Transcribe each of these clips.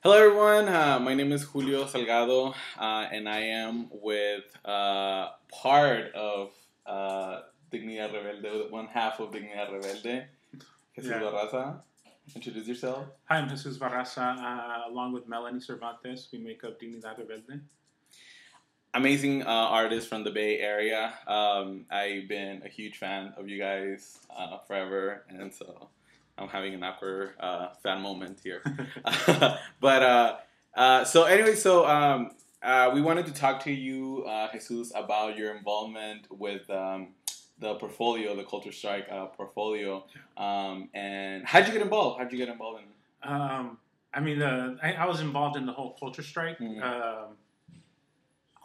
Hello, everyone. My name is Julio Salgado, and I am with part of Dignidad Rebelde, one half of Dignidad Rebelde, Jesus Barraza. Introduce yourself. Hi, I'm Jesus Barraza. Along with Melanie Cervantes, we make up Dignidad Rebelde. Amazing artist from the Bay Area. I've been a huge fan of you guys forever, and so I'm having an awkward fan moment here. We wanted to talk to you, Jesus, about your involvement with the portfolio, the Culture Strike portfolio, and how'd you get involved? How'd you get involved in? I was involved in the whole Culture Strike.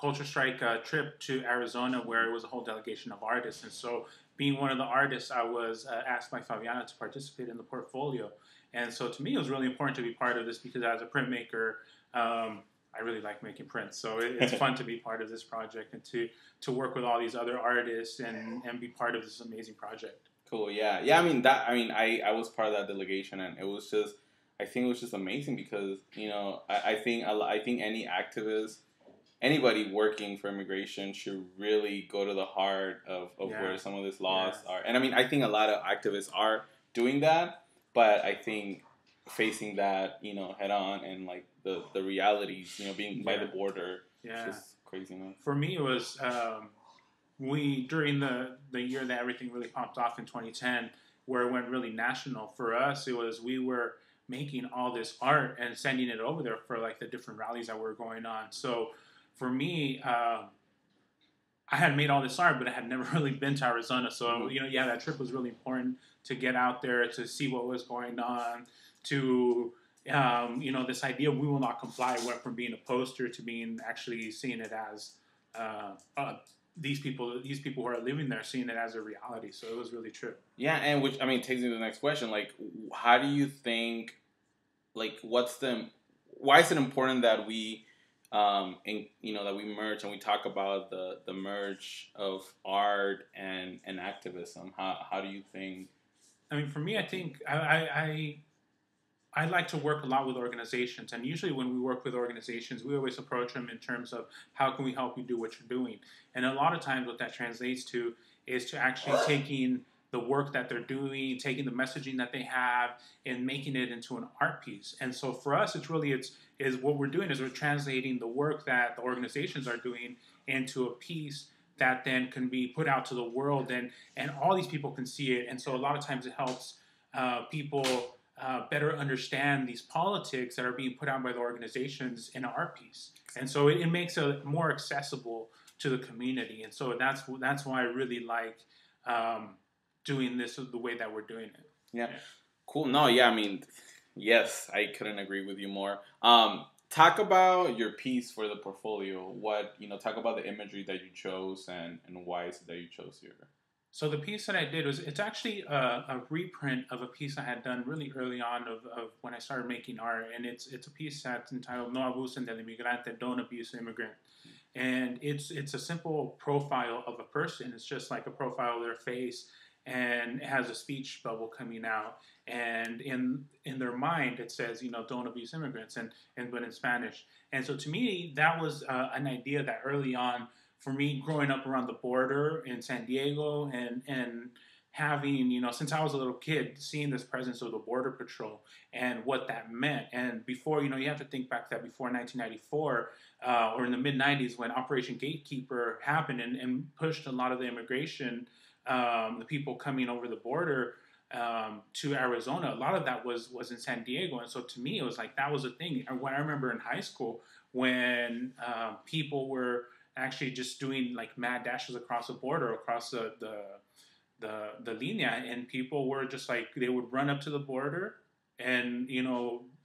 Culture Strike trip to Arizona, where it was a whole delegation of artists, and so being one of the artists, I was asked by Fabiana to participate in the portfolio. And so to me, it was really important to be part of this because as a printmaker, I really like making prints. So it's fun to be part of this project and to work with all these other artists and be part of this amazing project. Cool, yeah. I was part of that delegation, and I think it was just amazing because, I think any activist, anybody working for immigration should really go to the heart of where some of these laws are. And I think a lot of activists are doing that, but I think facing that, head on and like the realities, being by the border, it's just crazy, man. For me, it was, during the year that everything really popped off in 2010, where it went really national, for us, it was, we were making all this art and sending it over there for like the different rallies that were going on. So, for me, I had made all this art, but I had never really been to Arizona. So, that trip was really important to get out there, to see what was going on, to, this idea of we will not comply went from being a poster to being actually seeing it as these people who are living there, seeing it as a reality. So it was really true. Yeah, and which, takes me to the next question. Like, how do you think, like, why is it important that we that we merge and we talk about the merge of art and activism? How do you think? For me, I think I like to work a lot with organizations, and usually when we work with organizations, we always approach them in terms of how can we help you do what you're doing. And a lot of times what that translates to is to actually taking the work that they're doing, taking the messaging that they have, and making it into an art piece. And so for us, it's what we're doing is we're translating the work that the organizations are doing into a piece that then can be put out to the world, and all these people can see it. And so a lot of times it helps people better understand these politics that are being put out by the organizations in an art piece. And so it makes it more accessible to the community. And so that's why I really like doing this the way that we're doing it. Yeah. Cool. No, yeah, yes, I couldn't agree with you more. Talk about your piece for the portfolio. Talk about the imagery that you chose and why is it that you chose your... So the piece that I did it's actually a reprint of a piece I had done really early on of when I started making art, and it's a piece that's entitled No Abusen del Inmigrante, Don't Abuse the Immigrant. And it's a simple profile of a person. It's just like a profile of their face, and it has a speech bubble coming out, and in their mind it says, don't abuse immigrants, but in Spanish. And so to me, that was an idea that early on, for me, growing up around the border in San Diego and having, since I was a little kid, seeing this presence of the Border Patrol and what that meant. And before, you have to think back that before 1994 or in the mid-90s when Operation Gatekeeper happened and pushed a lot of the immigration, the people coming over the border to Arizona, a lot of that was in San Diego. And so to me, it was like that was a thing. And when I remember in high school when people were actually just doing like mad dashes across the border, across the linea, and people were just like, they would run up to the border and,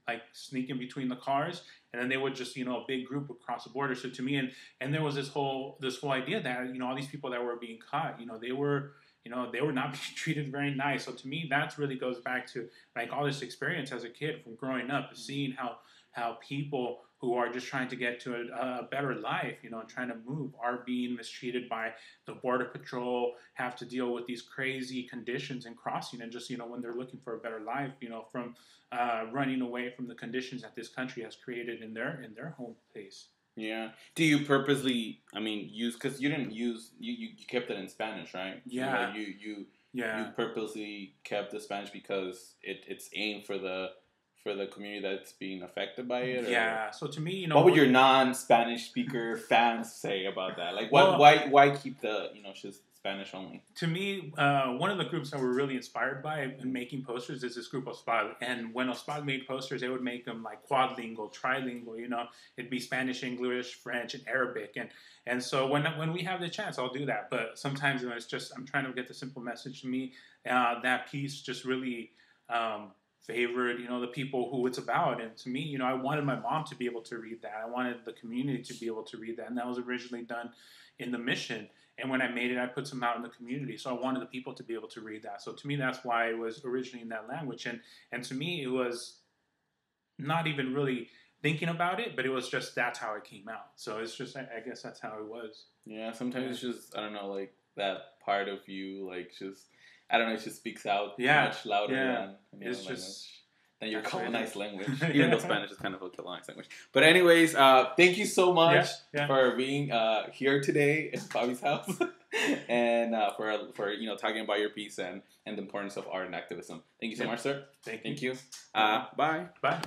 like sneak in between the cars, and then they would just, a big group across the border. So to me, and there was this whole idea that, all these people that were being caught, they were not being treated very nice. So to me, that really goes back to like all this experience as a kid from growing up, seeing how how people who are just trying to get to a better life, you know, and trying to move, are being mistreated by the border patrol, have to deal with these crazy conditions and crossing, and just, you know, when they're looking for a better life, you know, from running away from the conditions that this country has created in their home place. Yeah. Do you purposely, I mean, use, because you didn't use, you kept it in Spanish, right? Yeah. So, like, you Yeah. purposely kept the Spanish because it's aimed for the community that's being affected by it? Or Yeah. So to me, you know, what would your non-Spanish speaker fans say about that? Like, Well, why keep the, you know, just Spanish only? to me, one of the groups that we're really inspired by in making posters is this group Ospag. And when Ospag made posters, they would make them like quadlingual, trilingual. You know, it'd be Spanish, English, French, and Arabic. And so when we have the chance, I'll do that. But sometimes, you know, it's just, I'm trying to get the simple message to me. That piece just really favored, you know, the people who it's about. And to me, you know, I wanted my mom to be able to read that. I wanted the community to be able to read that. And that was originally done in the mission. And when I made it, I put some out in the community. So I wanted the people to be able to read that. So to me, that's why it was originally in that language. And to me, it was not even really thinking about it, but it was just, that's how it came out. So it's just, I guess that's how it was. Yeah, sometimes it's just, I don't know, like that part of you, like, just, I don't know, it just speaks out much louder than any other language. Than your colonized language, even though Spanish is kind of a colonized language. But anyways, thank you so much for being here today at Bobby's house, and for you know, talking about your piece and the importance of art and activism. Thank you so much, sir. Thank you. Bye. Bye.